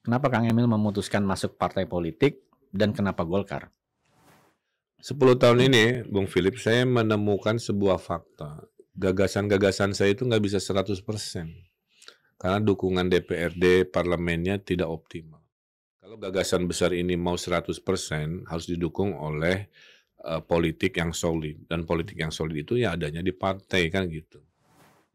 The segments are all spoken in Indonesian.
Kenapa Kang Emil memutuskan masuk partai politik dan kenapa Golkar? 10 tahun ini, Bung Philip, saya menemukan sebuah fakta. Gagasan-gagasan saya itu nggak bisa 100%. Karena dukungan DPRD parlemennya tidak optimal. Kalau gagasan besar ini mau 100% harus didukung oleh politik yang solid. Dan politik yang solid itu ya adanya di partai kan gitu.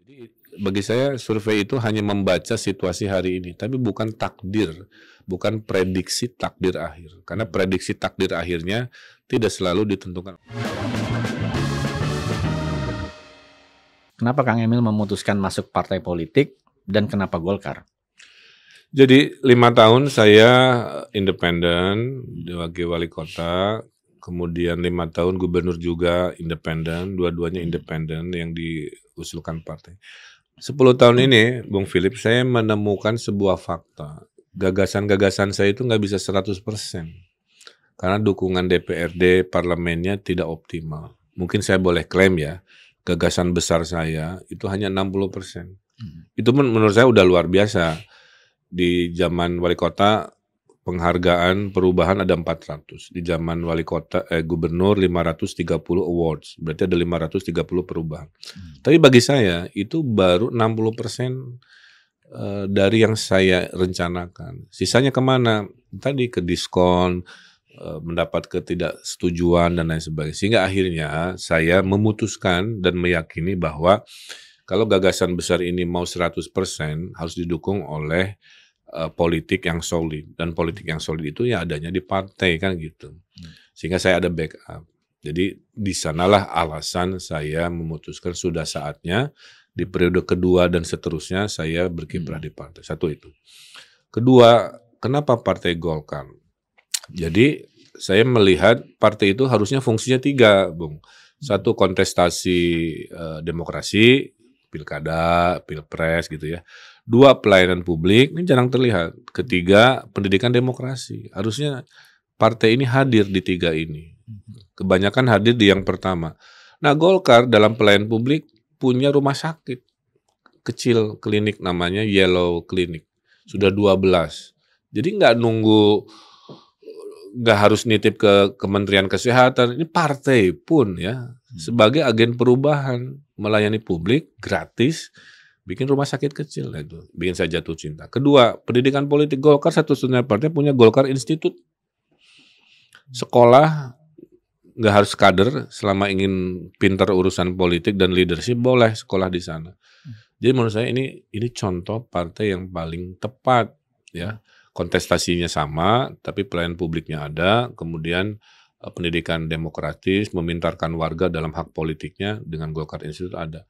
Jadi bagi saya survei itu hanya membaca situasi hari ini, tapi bukan takdir, bukan prediksi takdir akhir. Karena prediksi takdir akhirnya tidak selalu ditentukan. Kenapa Kang Emil memutuskan masuk partai politik dan kenapa Golkar? Jadi 5 tahun saya independen sebagai wali kota, kemudian 5 tahun gubernur juga independen, dua-duanya independen yang diusulkan partai. 10 tahun ini, Bung Philip, saya menemukan sebuah fakta. Gagasan-gagasan saya itu nggak bisa 100%. Karena dukungan DPRD parlemennya tidak optimal. Mungkin saya boleh klaim ya, gagasan besar saya itu hanya 60%. Itu menurut saya udah luar biasa. Di zaman wali kota, penghargaan perubahan ada 400. Di zaman wali kota, gubernur 530 awards. Berarti ada 530 perubahan. Tapi bagi saya, itu baru 60% dari yang saya rencanakan. Sisanya kemana? Tadi ke diskon, mendapat ketidaksetujuan dan lain sebagainya. Sehingga akhirnya saya memutuskan dan meyakini bahwa kalau gagasan besar ini mau 100% harus didukung oleh politik yang solid. Dan politik yang solid itu ya adanya di partai kan gitu. Sehingga saya ada backup. Jadi di sanalah alasan saya memutuskan sudah saatnya di periode kedua dan seterusnya saya berkiprah di partai. Satu itu. Kedua, kenapa partai Golkar? Jadi saya melihat partai itu harusnya fungsinya 3, Bung. Satu, kontestasi demokrasi, pilkada, pilpres gitu ya. 2, pelayanan publik, ini jarang terlihat. Ketiga, pendidikan demokrasi. Harusnya partai ini hadir di 3 ini. Kebanyakan hadir di yang pertama. Nah, Golkar dalam pelayanan publik punya rumah sakit kecil, klinik namanya Yellow Clinic. Sudah 12. Jadi nggak harus nitip ke Kementerian Kesehatan. Ini partai pun ya, sebagai agen perubahan, melayani publik gratis, bikin rumah sakit kecil, itu bikin saya jatuh cinta. Kedua, pendidikan politik Golkar satu-satunya partai punya Golkar Institute. Sekolah nggak harus kader, selama ingin pintar urusan politik dan leadership boleh sekolah di sana. Jadi menurut saya ini contoh partai yang paling tepat ya. Kontestasinya sama, tapi pelayanan publiknya ada, kemudian pendidikan demokratis, memintarkan warga dalam hak politiknya dengan Golkar Institute ada.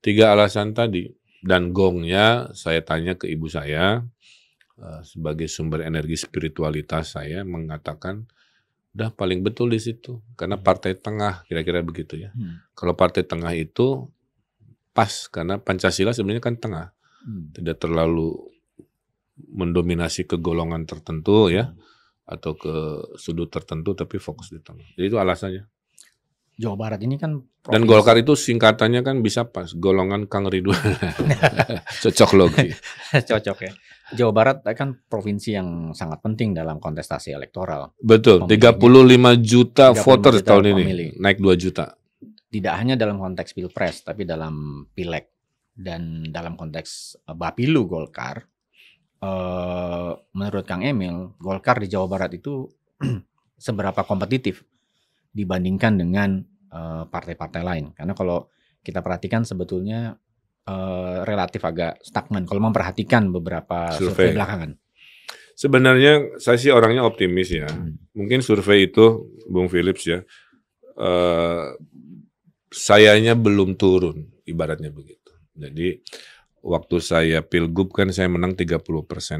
3 alasan tadi. Dan gongnya saya tanya ke ibu saya, sebagai sumber energi spiritualitas saya mengatakan, udah paling betul di situ. Karena partai tengah, kira-kira begitu ya. Kalau partai tengah itu pas, karena Pancasila sebenarnya kan tengah. Tidak terlalu mendominasi ke golongan tertentu ya, atau ke sudut tertentu, tapi fokus di tengah. Jadi itu alasannya. Jawa Barat ini kan provinsi. Dan Golkar itu singkatannya kan bisa pas, golongan Kang Ridwan. Cocok logi. Cocok ya. Jawa Barat kan provinsi yang sangat penting dalam kontestasi elektoral. Betul, 35 juta voter tahun ini, naik 2 juta. Tidak hanya dalam konteks pilpres, tapi dalam pileg dan dalam konteks Bapilu Golkar. Menurut Kang Emil, Golkar di Jawa Barat itu seberapa kompetitif dibandingkan dengan partai-partai lain? Karena kalau kita perhatikan sebetulnya relatif agak stagnan kalau memperhatikan beberapa survei belakangan. Sebenarnya saya sih orangnya optimis ya. Mungkin survei itu, Bung Philips ya, sayanya belum turun, ibaratnya begitu. Jadi waktu saya pilgub kan saya menang 30%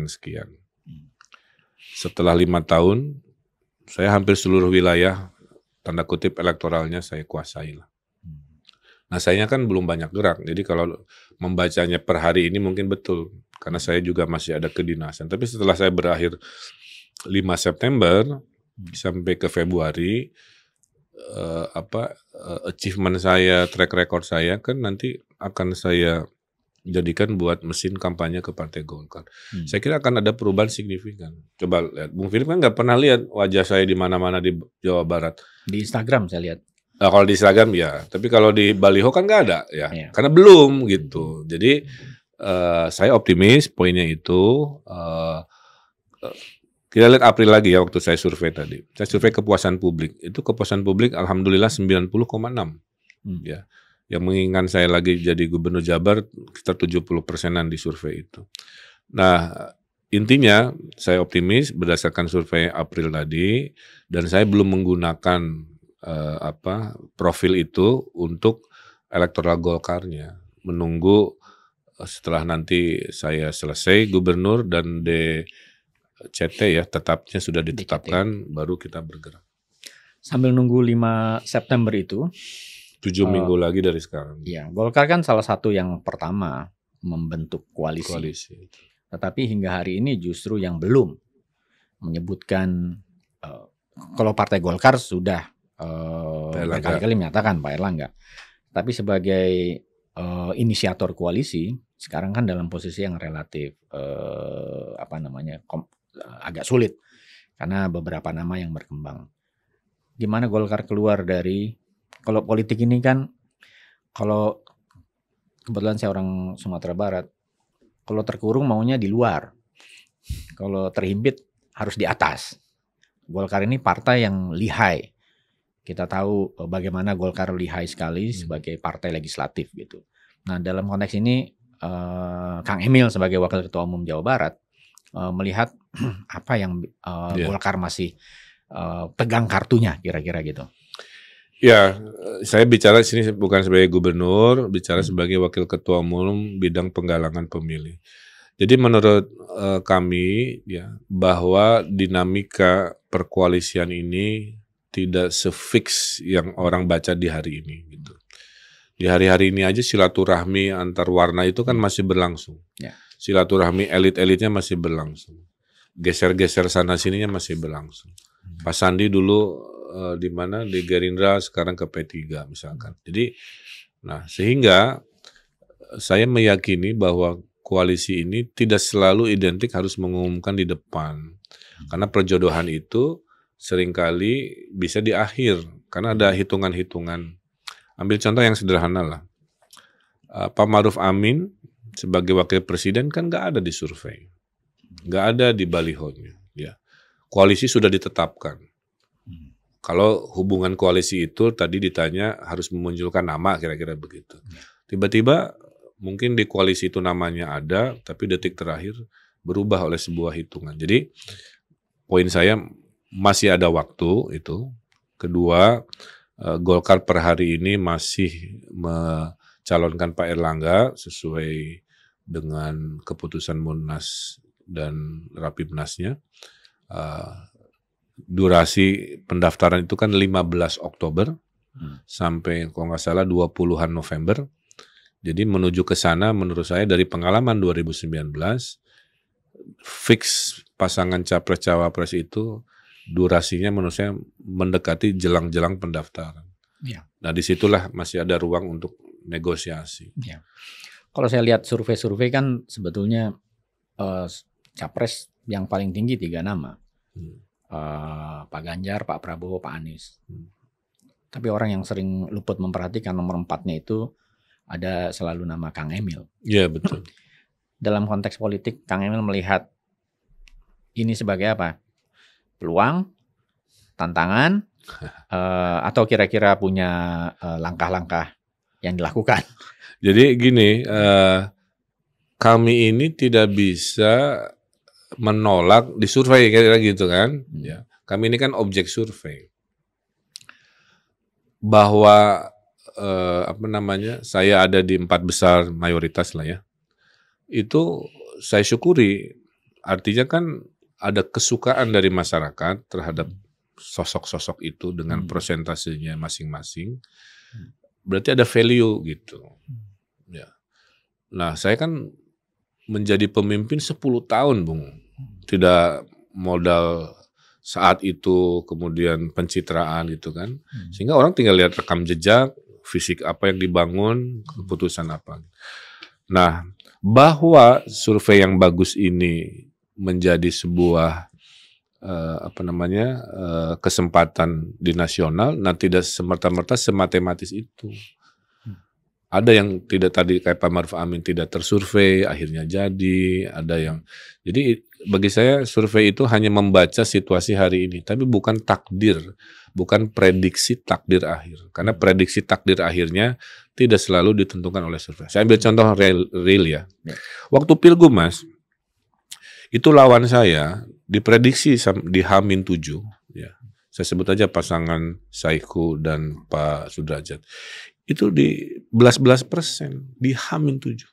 sekian. Setelah 5 tahun, saya hampir seluruh wilayah, tanda kutip elektoralnya saya kuasai lah. Nah sayanya kan belum banyak gerak, jadi kalau membacanya per hari ini mungkin betul. Karena saya juga masih ada kedinasan. Tapi setelah saya berakhir 5 September sampai ke Februari, achievement saya, track record saya kan nanti akan saya jadikan buat mesin kampanye ke Partai Golkar. Saya kira akan ada perubahan signifikan. Coba lihat, Bung Philip kan nggak pernah lihat wajah saya di mana-mana di Jawa Barat. Di Instagram saya lihat. Nah, kalau di Instagram ya, tapi kalau di baliho kan nggak ada ya, Iya. karena belum gitu. Jadi saya optimis poinnya itu. Kita lihat April lagi ya waktu saya survei tadi. Saya survei kepuasan publik. Itu kepuasan publik alhamdulillah 90,6. Ya. Yang menginginkan saya lagi jadi gubernur Jabar sekitar 70%-an di survei itu. Nah, intinya saya optimis berdasarkan survei April tadi, dan saya belum menggunakan profil itu untuk elektoral Golkarnya. Menunggu setelah nanti saya selesai gubernur dan DCT ya tetapnya sudah ditetapkan, baru kita bergerak. Sambil nunggu 5 September itu, 7 minggu lagi dari sekarang. Iya, Golkar kan salah satu yang pertama membentuk koalisi. Tetapi hingga hari ini justru yang belum menyebutkan, kalau Partai Golkar sudah berkali-kali menyatakan Pak Erlangga. Tapi sebagai inisiator koalisi, sekarang kan dalam posisi yang relatif agak sulit karena beberapa nama yang berkembang. Gimana Golkar keluar dari, kalau politik ini kan, kalau kebetulan saya orang Sumatera Barat, kalau terkurung maunya di luar, kalau terhimpit harus di atas. Golkar ini partai yang lihai. Kita tahu bagaimana Golkar lihai sekali sebagai partai legislatif gitu. Nah, dalam konteks ini Kang Emil sebagai Wakil Ketua Umum Jawa Barat melihat apa yang Golkar masih pegang kartunya kira-kira gitu. Ya, saya bicara sini bukan sebagai gubernur, bicara sebagai Wakil Ketua Umum bidang penggalangan pemilih. Jadi menurut kami ya bahwa dinamika perkoalisian ini tidak sefix yang orang baca di hari ini gitu. Di hari-hari ini aja silaturahmi antar warna itu kan masih berlangsung. Ya. Silaturahmi elit-elitnya masih berlangsung. Geser-geser sana sininya masih berlangsung. Pak Sandi dulu di mana di Gerindra, sekarang ke P3 misalkan. Jadi, nah sehingga saya meyakini bahwa koalisi ini tidak selalu identik harus mengumumkan di depan, karena perjodohan itu seringkali bisa di akhir karena ada hitungan-hitungan. Ambil contoh yang sederhana lah, Pak Ma'ruf Amin sebagai wakil presiden kan nggak ada di survei, nggak ada di balihonya. Ya, koalisi sudah ditetapkan. Kalau hubungan koalisi itu tadi ditanya harus memunculkan nama kira-kira begitu. Tiba-tiba mungkin di koalisi itu namanya ada, tapi detik terakhir berubah oleh sebuah hitungan. Jadi poin saya masih ada waktu itu. Kedua, Golkar per hari ini masih mencalonkan Pak Erlangga sesuai dengan keputusan Munas dan Rapimnasnya. Durasi pendaftaran itu kan 15 Oktober sampai kalau nggak salah 20-an November. Jadi menuju ke sana menurut saya dari pengalaman 2019 fix pasangan capres-cawapres itu durasinya menurut saya mendekati jelang-jelang pendaftaran. Ya. Nah disitulah masih ada ruang untuk negosiasi. Ya. Kalau saya lihat survei-survei kan sebetulnya capres yang paling tinggi 3 nama. Pak Ganjar, Pak Prabowo, Pak Anies. Tapi orang yang sering luput memperhatikan nomor 4-nya itu ada selalu nama Kang Emil. Iya betul. Dalam konteks politik, Kang Emil melihat ini sebagai apa? Peluang, tantangan, atau kira-kira punya langkah-langkah yang dilakukan? Jadi gini, kami ini tidak bisa menolak di survei kira-kira gitu kan. Ya. Kami ini kan objek survei. Bahwa saya ada di 4 besar mayoritas lah ya. Itu saya syukuri. Artinya kan ada kesukaan dari masyarakat terhadap sosok-sosok itu dengan persentasenya masing-masing. Berarti ada value gitu. Ya. Nah, saya kan menjadi pemimpin 10 tahun, Bung. Tidak modal saat itu, kemudian pencitraan gitu kan. Sehingga orang tinggal lihat rekam jejak, fisik apa yang dibangun, keputusan apa. Nah, bahwa survei yang bagus ini menjadi sebuah kesempatan di nasional, nah tidak semerta-merta sematematis itu. Ada yang tidak tadi kayak Pak Maruf Amin tidak tersurvei, akhirnya jadi. Ada yang jadi bagi saya survei itu hanya membaca situasi hari ini, tapi bukan takdir, bukan prediksi takdir akhir. Karena prediksi takdir akhirnya tidak selalu ditentukan oleh survei. Saya ambil contoh real ya. Waktu Pilgub Mas, itu lawan saya diprediksi di H-7 ya. Saya sebut aja pasangan Saiku dan Pak Sudrajat. Itu di 11% di H-7.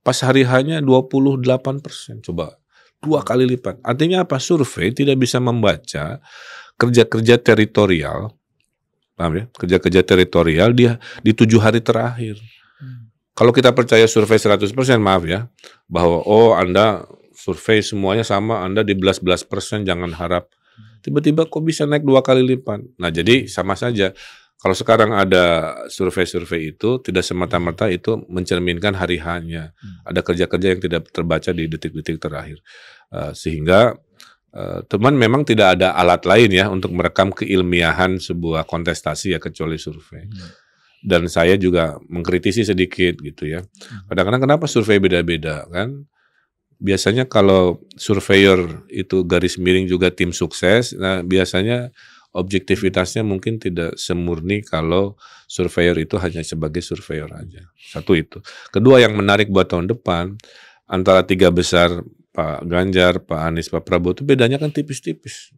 Pas hari H-nya 28%. Coba 2 kali lipat. Artinya apa? Survei tidak bisa membaca kerja-kerja teritorial. Paham ya? Kerja-kerja teritorial di 7 hari terakhir. Kalau kita percaya survei 100%, maaf ya, bahwa Anda survei semuanya sama, Anda di 11%, jangan harap. Tiba-tiba kok bisa naik 2 kali lipat. Nah, jadi sama saja. Kalau sekarang ada survei-survei itu tidak semata-mata itu mencerminkan hari H-nya. Ada kerja-kerja yang tidak terbaca di detik-detik terakhir. Sehingga teman memang tidak ada alat lain ya untuk merekam keilmiahan sebuah kontestasi ya kecuali survei. Dan saya juga mengkritisi sedikit gitu ya. Kadang-kadang kenapa survei beda-beda kan? Biasanya kalau surveyor itu garis miring juga tim sukses, nah biasanya objektivitasnya mungkin tidak semurni kalau surveyor itu hanya sebagai surveyor aja. Satu itu. Kedua yang menarik buat tahun depan, antara 3 besar Pak Ganjar, Pak Anies, Pak Prabowo itu bedanya kan tipis-tipis.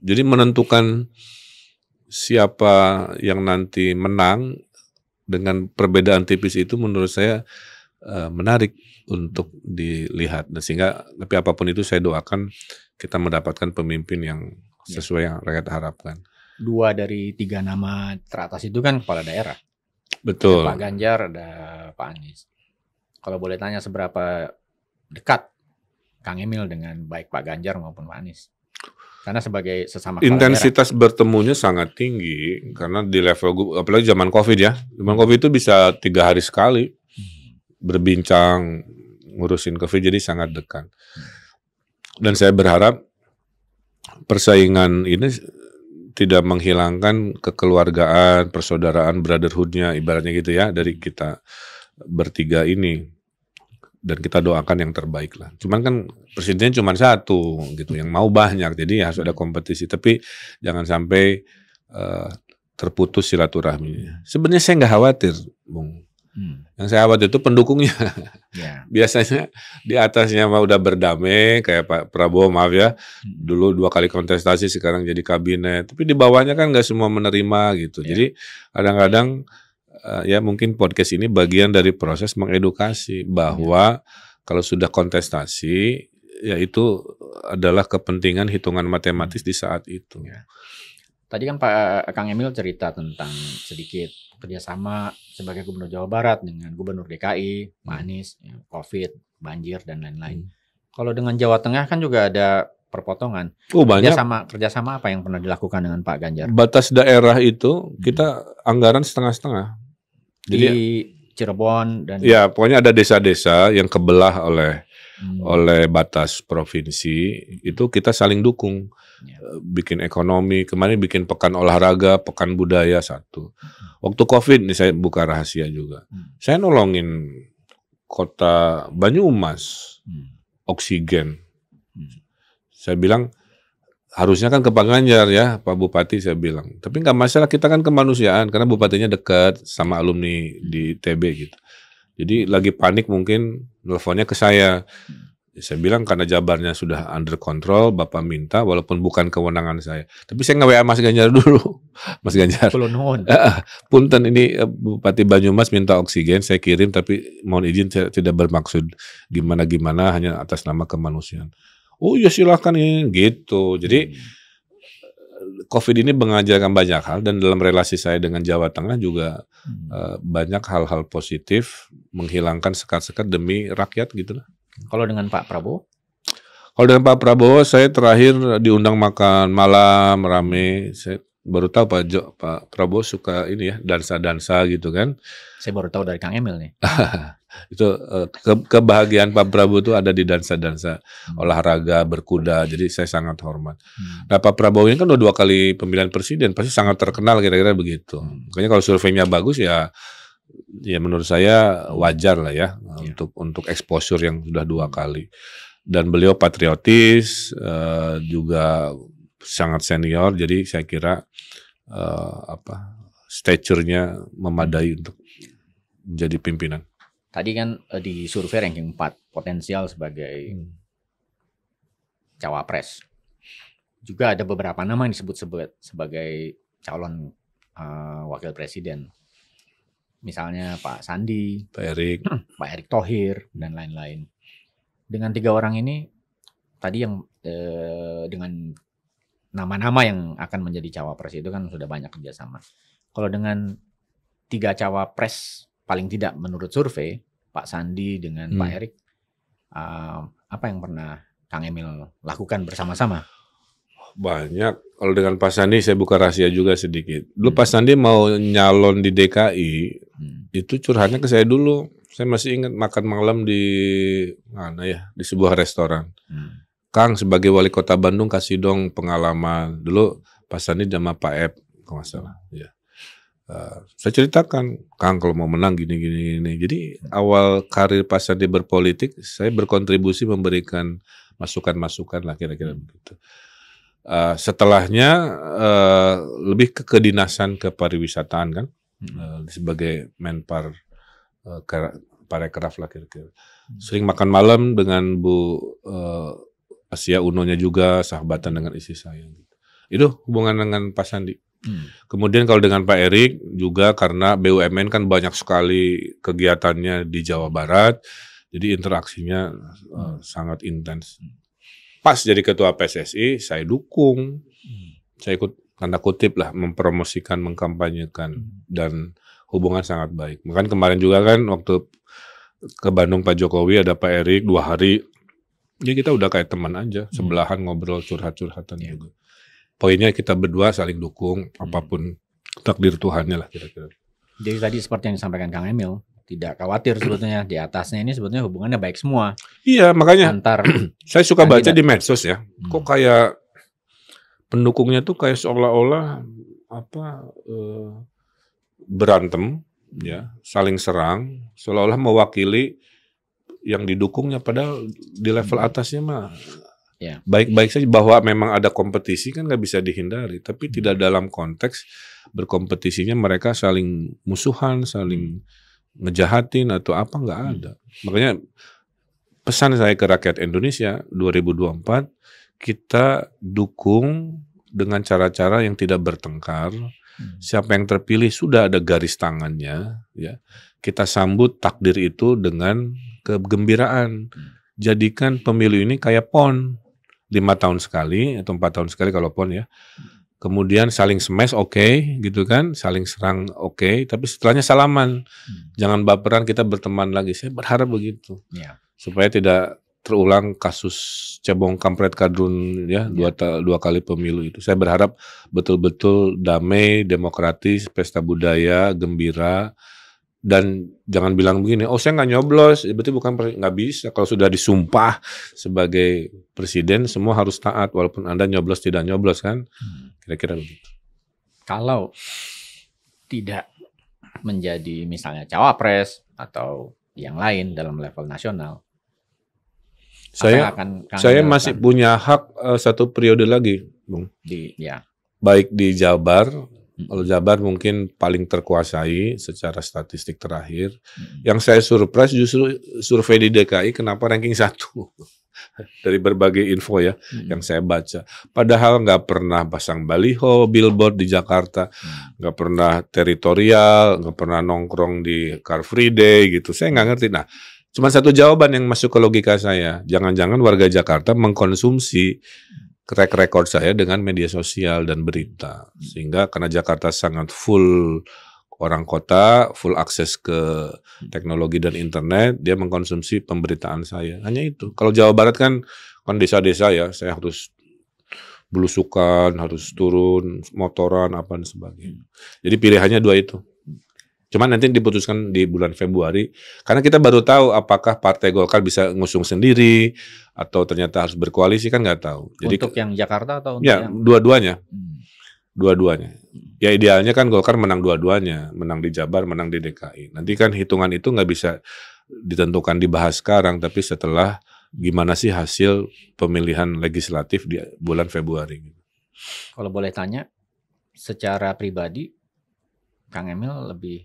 Jadi menentukan siapa yang nanti menang dengan perbedaan tipis itu menurut saya menarik untuk dilihat. Dan sehingga tapi apapun itu saya doakan kita mendapatkan pemimpin yang sesuai yang rakyat harapkan. 2 dari 3 nama teratas itu kan kepala daerah. Betul. Ada Pak Ganjar, ada Pak Anies. Kalau boleh tanya seberapa dekat Kang Emil dengan baik Pak Ganjar maupun Pak Anies? Karena sebagai sesama kepala intensitas daerah, bertemunya sangat tinggi karena di level apalagi zaman Covid ya. Zaman Covid itu bisa 3 hari sekali berbincang ngurusin Covid, jadi sangat dekat. Dan saya berharap persaingan ini tidak menghilangkan kekeluargaan, persaudaraan, brotherhood-nya ibaratnya gitu ya dari kita bertiga ini. Dan kita doakan yang terbaik lah. Cuman kan presiden cuma 1 gitu, yang mau banyak, jadi harus ada kompetisi. Tapi jangan sampai terputus silaturahminya. Sebenarnya saya nggak khawatir, Bung. Yang saya khawatir itu pendukungnya. Biasanya di atasnya mah udah berdamai kayak Pak Prabowo, maaf ya, dulu 2 kali kontestasi sekarang jadi kabinet, tapi di bawahnya kan nggak semua menerima gitu. Jadi kadang-kadang ya mungkin podcast ini bagian dari proses mengedukasi bahwa kalau sudah kontestasi ya itu adalah kepentingan hitungan matematis di saat itu. Tadi kan Pak Kang Emil cerita tentang sedikit kerjasama sebagai Gubernur Jawa Barat dengan Gubernur DKI, Pak Anies, Covid, banjir dan lain-lain. Kalau dengan Jawa Tengah kan juga ada perpotongan. Banyak. Kerjasama apa yang pernah dilakukan dengan Pak Ganjar? Batas daerah itu kita anggaran setengah-setengah. Di Cirebon dan ya pokoknya ada desa-desa yang kebelah oleh batas provinsi, itu kita saling dukung. Bikin ekonomi, kemarin bikin pekan olahraga, pekan budaya 1. Waktu Covid ini saya buka rahasia juga. Saya nolongin kota Banyumas, oksigen. Saya bilang harusnya kan ke Pak Ganjar ya, Pak Bupati saya bilang. Tapi nggak masalah, kita kan kemanusiaan karena bupatinya dekat sama alumni di TB gitu. Jadi lagi panik mungkin nelfonnya ke saya. Saya bilang karena Jabarnya sudah under control, Bapak minta walaupun bukan kewenangan saya. Tapi saya nge-WA Mas Ganjar dulu. Mas Ganjar. Punten ini Bupati Banyumas minta oksigen, saya kirim tapi mohon izin saya tidak bermaksud gimana-gimana, hanya atas nama kemanusiaan. Oh ya silakan ini gitu. Jadi Covid ini mengajarkan banyak hal dan dalam relasi saya dengan Jawa Tengah juga banyak hal-hal positif, menghilangkan sekat-sekat demi rakyat gitu lah. Kalau dengan Pak Prabowo? Kalau dengan Pak Prabowo saya terakhir diundang makan malam rame. Saya baru tahu Pak Prabowo suka ini ya dansa-dansa gitu kan. Saya baru tahu dari Kang Emil nih. Itu kebahagiaan Pak Prabowo itu ada di dansa-dansa olahraga, berkuda. Jadi saya sangat hormat. Nah, Pak Prabowo ini kan udah 2 kali pemilihan presiden, pasti sangat terkenal kira-kira begitu. Makanya kalau surveinya bagus ya menurut saya wajar lah ya untuk exposure yang sudah 2 kali. Dan beliau patriotis, juga sangat senior. Jadi saya kira stature-nya memadai untuk jadi pimpinan. Tadi kan di survei ranking 4 potensial sebagai cawapres. Juga ada beberapa nama yang disebut sebagai calon wakil presiden. Misalnya Pak Sandi, Pak Erick, Pak Erick Thohir, dan lain-lain. Dengan 3 orang ini, tadi yang dengan nama-nama yang akan menjadi cawapres itu kan sudah banyak kerjasama. Kalau dengan 3 cawapres paling tidak menurut survei, Pak Sandi dengan Pak Erick, apa yang pernah Kang Emil lakukan bersama-sama? Banyak. Kalau dengan Pak Sandi saya buka rahasia juga sedikit. Dulu Pak Sandi mau nyalon di DKI, itu curhatnya ke saya dulu. Saya masih ingat makan malam di di sebuah restoran. Kang, sebagai wali kota Bandung kasih dong pengalaman. Dulu Pak Sandi sama Pak Ep, kalau nggak salah. Ya. Saya ceritakan, Kang kalau mau menang gini. Jadi awal karir Pak Sandi berpolitik, saya berkontribusi memberikan masukan-masukan lah kira-kira begitu. Setelahnya lebih ke kedinasan kepariwisataan kan, sebagai Menpar Parekraf lah kira-kira. Sering makan malam dengan Bu Asia Uno-nya juga, sahabatan dengan istri saya. Itu hubungan dengan Pak Sandi. Kemudian kalau dengan Pak Erick juga karena BUMN kan banyak sekali kegiatannya di Jawa Barat, jadi interaksinya sangat intens. Pas jadi ketua PSSI, saya dukung, saya ikut tanda kutip lah mempromosikan, mengkampanyekan, dan hubungan sangat baik. Bahkan kemarin juga kan waktu ke Bandung Pak Jokowi ada Pak Erick 2 hari, ya kita udah kayak teman aja, sebelahan ngobrol curhat-curhatan juga. Poinnya kita berdua saling dukung, apapun takdir Tuhannya lah kira-kira. Jadi tadi seperti yang disampaikan Kang Emil, tidak khawatir sebetulnya di atasnya ini sebetulnya hubungannya baik semua. Iya, makanya antar saya suka baca di medsos ya. Kok kayak pendukungnya tuh kayak seolah-olah berantem ya, saling serang, seolah-olah mewakili yang didukungnya, padahal di level atasnya mah baik-baik saja. Bahwa memang ada kompetisi kan nggak bisa dihindari, tapi tidak dalam konteks berkompetisinya mereka saling musuhan, saling ngejahatin atau apa, nggak ada. Makanya pesan saya ke rakyat Indonesia 2024, kita dukung dengan cara-cara yang tidak bertengkar. Siapa yang terpilih sudah ada garis tangannya, ya. Kita sambut takdir itu dengan kegembiraan. Jadikan pemilu ini kayak PON, 5 tahun sekali atau 4 tahun sekali kalau PON ya. Kemudian saling smash gitu kan, saling serang tapi setelahnya salaman. Jangan baperan, kita berteman lagi. Saya berharap begitu. Supaya tidak terulang kasus cebong kampret kadrun ya, 2 kali pemilu itu. Saya berharap betul-betul damai, demokratis, pesta budaya, gembira. Dan jangan bilang begini, saya nggak nyoblos, berarti bukan, nggak bisa. Kalau sudah disumpah sebagai presiden, semua harus taat, walaupun Anda nyoblos tidak nyoblos kan, kira-kira begitu. Kalau tidak menjadi misalnya cawapres atau yang lain dalam level nasional, saya masih punya hak 1 periode lagi, Bung. Baik di Jabar. Kalau Jabar mungkin paling terkuasai secara statistik terakhir. Yang saya surprise justru survei di DKI kenapa ranking 1 dari berbagai info ya yang saya baca. Padahal nggak pernah pasang baliho, billboard di Jakarta, nggak pernah teritorial, nggak pernah nongkrong di Car Free Day gitu. Saya nggak ngerti. Nah, cuma satu jawaban yang masuk ke logika saya. Jangan-jangan warga Jakarta mengkonsumsi track record saya dengan media sosial dan berita. Sehingga karena Jakarta sangat full orang kota, full akses ke teknologi dan internet, dia mengkonsumsi pemberitaan saya. Hanya itu. Kalau Jawa Barat kan desa-desa ya, saya harus belusukan, harus turun, motoran, apa dan sebagainya. Jadi pilihannya 2 itu. Cuman nanti diputuskan di bulan Februari, karena kita baru tahu apakah Partai Golkar bisa ngusung sendiri atau ternyata harus berkoalisi, kan nggak tahu. Jadi Untuk yang Jakarta atau untuk ya yang dua-duanya, dua-duanya. Ya idealnya kan Golkar menang dua-duanya, menang di Jabar, menang di DKI. Nanti kan hitungan itu nggak bisa ditentukan dibahas sekarang, tapi setelah gimana sih hasil pemilihan legislatif di bulan Februari. Kalau boleh tanya, secara pribadi, Kang Emil lebih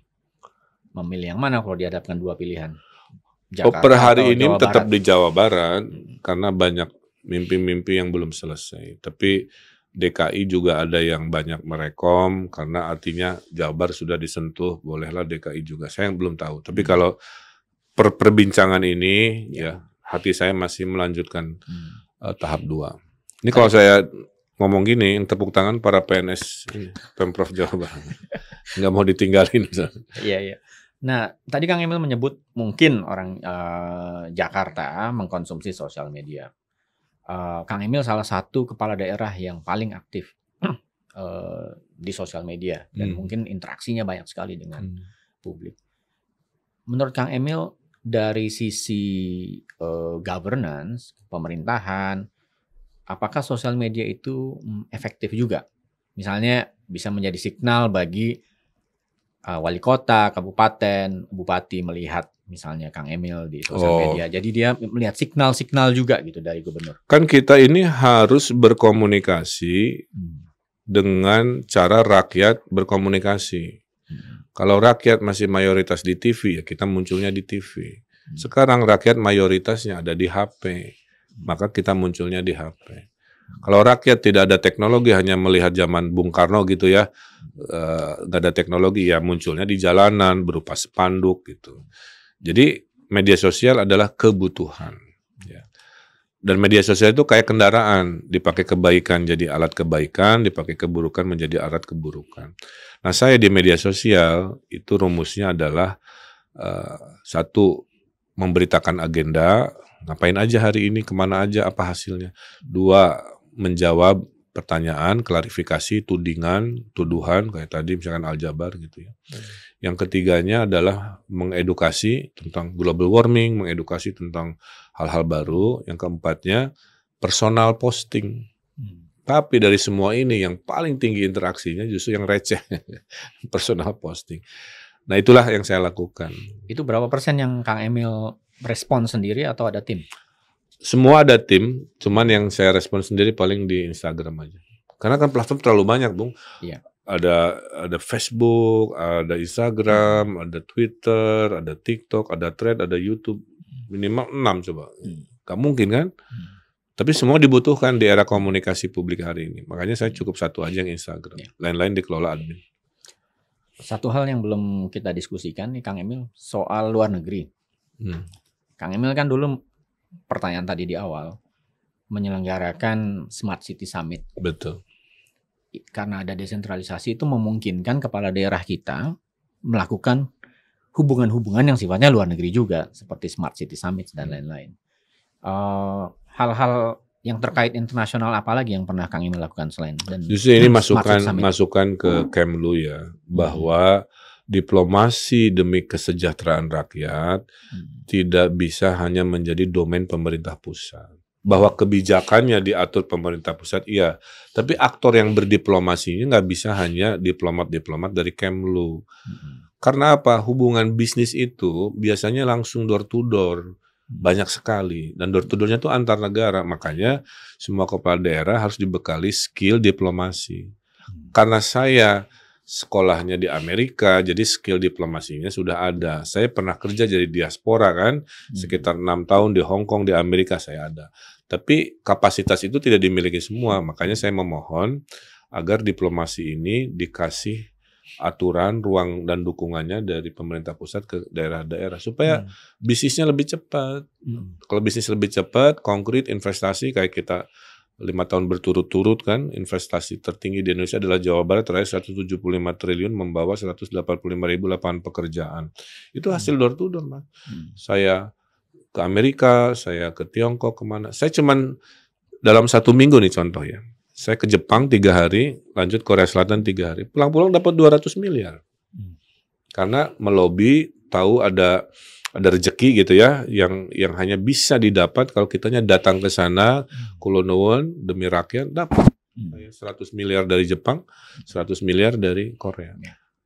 memilih yang mana kalau dihadapkan dua pilihan? Per Jakarta hari atau ini Jawa tetap Barat? di Jawa Barat, karena banyak mimpi-mimpi yang belum selesai. Tapi DKI juga ada yang banyak merekom, karena artinya Jabar sudah disentuh, bolehlah DKI juga. Saya belum tahu. Tapi kalau perbincangan ini, ya hati saya masih melanjutkan tahap 2. Ini kalau saya ngomong gini, yang tepuk tangan para PNS Pemprov Jawa Barat. Nggak mau ditinggalin. Iya, iya. Nah, tadi Kang Emil menyebut mungkin orang Jakarta mengkonsumsi sosial media. Kang Emil salah satu kepala daerah yang paling aktif di sosial media dan mungkin interaksinya banyak sekali dengan publik. Menurut Kang Emil, dari sisi governance, pemerintahan, apakah sosial media itu efektif juga? Misalnya bisa menjadi signal bagi wali kota, kabupaten, bupati melihat misalnya Kang Emil di sosial media. Jadi dia melihat signal-signal juga gitu dari gubernur. Kan kita ini harus berkomunikasi dengan cara rakyat berkomunikasi. Kalau rakyat masih mayoritas di TV, ya kita munculnya di TV. Sekarang rakyat mayoritasnya ada di HP, maka kita munculnya di HP. Kalau rakyat tidak ada teknologi, hanya melihat zaman Bung Karno gitu ya, nggak ada teknologi, ya munculnya di jalanan berupa spanduk gitu. Jadi media sosial adalah kebutuhan. Ya. Dan media sosial itu kayak kendaraan, dipakai kebaikan jadi alat kebaikan, dipakai keburukan menjadi alat keburukan. Nah saya di media sosial itu rumusnya adalah satu, memberitakan agenda, ngapain aja hari ini, kemana aja, apa hasilnya. 2, menjawab pertanyaan, klarifikasi, tudingan, tuduhan, kayak tadi misalkan Al-Jabar gitu ya. Yang ketiganya adalah mengedukasi tentang global warming, mengedukasi tentang hal-hal baru. Yang keempatnya, personal posting. Tapi dari semua ini yang paling tinggi interaksinya justru yang receh, personal posting. Nah itulah yang saya lakukan. Itu berapa persen yang Kang Emil respon sendiri atau ada tim? Semua ada tim, cuman yang saya respon sendiri paling di Instagram aja. Karena kan platform terlalu banyak, Bung. Iya. Ada Facebook, ada Instagram, ada Twitter, ada TikTok, ada Thread, ada YouTube. Minimal 6 coba. Gak mungkin kan? Tapi semua dibutuhkan di era komunikasi publik hari ini. Makanya saya cukup satu aja yang Instagram. Lain-lain dikelola admin. Satu hal yang belum kita diskusikan nih Kang Emil, soal luar negeri. Kang Emil kan dulu, pertanyaan tadi di awal, menyelenggarakan Smart City Summit. Betul. Karena ada desentralisasi itu memungkinkan kepala daerah kita melakukan hubungan-hubungan yang sifatnya luar negeri juga, seperti Smart City Summit dan lain-lain. Hal-hal yang terkait internasional apa lagi yang pernah Kang Emil lakukan selain? Dan justru ini masukan ke Kemlu ya, bahwa diplomasi demi kesejahteraan rakyat tidak bisa hanya menjadi domain pemerintah pusat. Bahwa kebijakannya diatur pemerintah pusat, iya. Tapi aktor yang berdiplomasinya nggak bisa hanya diplomat-diplomat dari Kemlu. Karena apa? Hubungan bisnis itu biasanya langsung door to door. Banyak sekali. Dan door to door-nya itu antar negara. Makanya semua kepala daerah harus dibekali skill diplomasi. Karena saya sekolahnya di Amerika, jadi skill diplomasinya sudah ada. Saya pernah kerja jadi diaspora kan, sekitar 6 tahun di Hong Kong, di Amerika saya ada. Tapi kapasitas itu tidak dimiliki semua, makanya saya memohon agar diplomasi ini dikasih aturan, ruang, dan dukungannya dari pemerintah pusat ke daerah-daerah, supaya bisnisnya lebih cepat. Kalau bisnis lebih cepat, konkret, investasi kayak kita 5 tahun berturut-turut kan, investasi tertinggi di Indonesia adalah Jawa Barat, terakhir 175 triliun membawa 185.000 lapangan pekerjaan. Itu hasil door to door, Mas. Saya ke Amerika, saya ke Tiongkok, kemana. Saya cuman dalam 1 minggu nih contoh ya. Saya ke Jepang 3 hari, lanjut Korea Selatan 3 hari. Pulang-pulang dapat 200 miliar. Karena melobi tahu ada rezeki gitu ya yang hanya bisa didapat kalau kitanya datang ke sana kulo nuwun demi rakyat dapat. 100 miliar dari Jepang, 100 miliar dari Korea.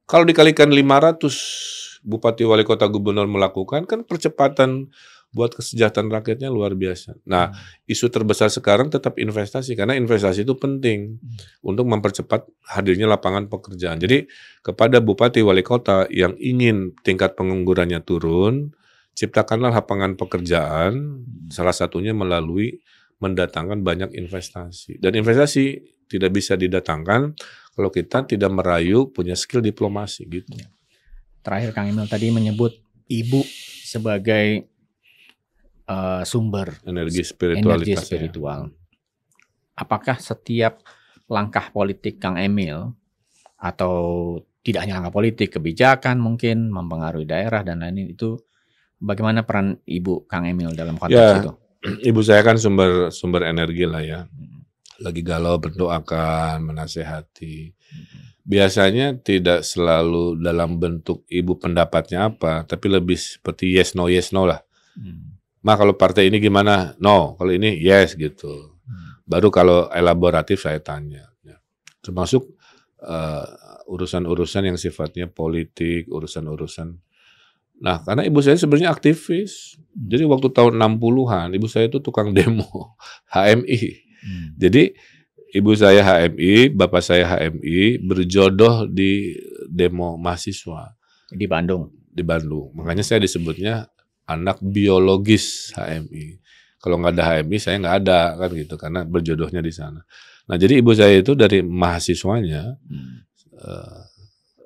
Kalau dikalikan 500 bupati, wali kota, gubernur melakukan, kan percepatan buat kesejahteraan rakyatnya luar biasa. Nah, isu terbesar sekarang tetap investasi, karena investasi itu penting untuk mempercepat hadirnya lapangan pekerjaan. Jadi, kepada bupati, wali kota yang ingin tingkat penganggurannya turun, ciptakanlah lapangan pekerjaan, salah satunya melalui mendatangkan banyak investasi. Dan investasi tidak bisa didatangkan kalau kita tidak merayu punya skill diplomasi gitu. Terakhir Kang Emil tadi menyebut ibu sebagai sumber energi spiritual. Apakah setiap langkah politik Kang Emil atau tidak hanya langkah politik, kebijakan mungkin mempengaruhi daerah dan lain-lain itu, bagaimana peran ibu Kang Emil dalam konteks itu? Ibu saya kan sumber energi lah ya. Lagi galau berdoakan, menasehati. Biasanya tidak selalu dalam bentuk ibu pendapatnya apa, tapi lebih seperti yes no lah. Ma kalau partai ini gimana? No. Kalau ini yes gitu. Baru kalau elaboratif saya tanya. Termasuk urusan-urusan yang sifatnya politik, urusan-urusan. Nah, karena ibu saya sebenarnya aktivis. Jadi waktu tahun 60-an, ibu saya itu tukang demo HMI. Jadi ibu saya HMI, bapak saya HMI, berjodoh di demo mahasiswa. Di Bandung? Di Bandung. Makanya saya disebutnya anak biologis HMI. Kalau nggak ada HMI, saya nggak ada, kan gitu. Karena berjodohnya di sana. Nah, jadi ibu saya itu dari mahasiswanya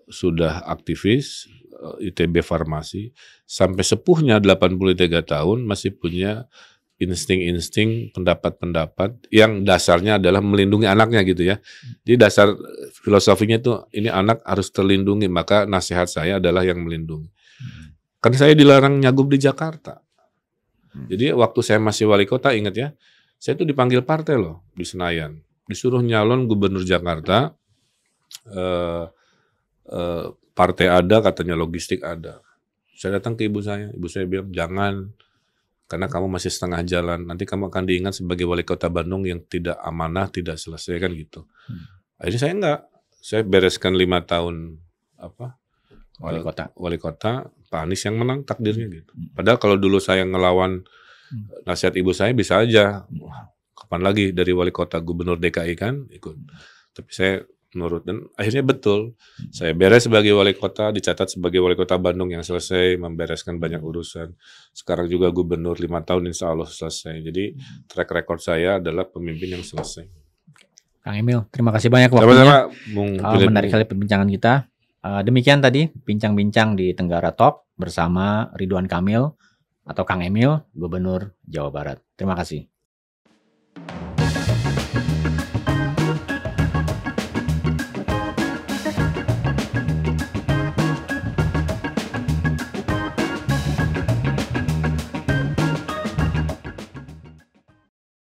sudah aktivis, ITB Farmasi, sampai sepuhnya 83 tahun masih punya insting-insting, pendapat-pendapat yang dasarnya adalah melindungi anaknya gitu ya. Jadi dasar filosofinya itu ini anak harus terlindungi, maka nasihat saya adalah yang melindungi. Kan saya dilarang nyagup di Jakarta. Jadi waktu saya masih wali kota, ingat ya, saya itu dipanggil partai loh di Senayan. Disuruh nyalon gubernur Jakarta, partai ada, katanya logistik ada. Saya datang ke ibu saya bilang jangan, karena kamu masih setengah jalan, nanti kamu akan diingat sebagai wali kota Bandung yang tidak amanah, tidak selesai kan gitu. Akhirnya saya enggak, saya bereskan 5 tahun wali kota, Pak Anies yang menang takdirnya gitu. Padahal kalau dulu saya ngelawan nasihat ibu saya bisa aja, kapan lagi dari wali kota gubernur DKI kan ikut. Tapi saya nurut dan akhirnya betul. Saya beres sebagai wali kota, dicatat sebagai wali kota Bandung yang selesai membereskan banyak urusan. Sekarang juga gubernur 5 tahun insya Allah selesai. Jadi track record saya adalah pemimpin yang selesai. Kang Emil, terima kasih banyak waktunya. Menarik kali perbincangan kita. Demikian tadi bincang-bincang di Tenggara Talk bersama Ridwan Kamil atau Kang Emil, Gubernur Jawa Barat. Terima kasih.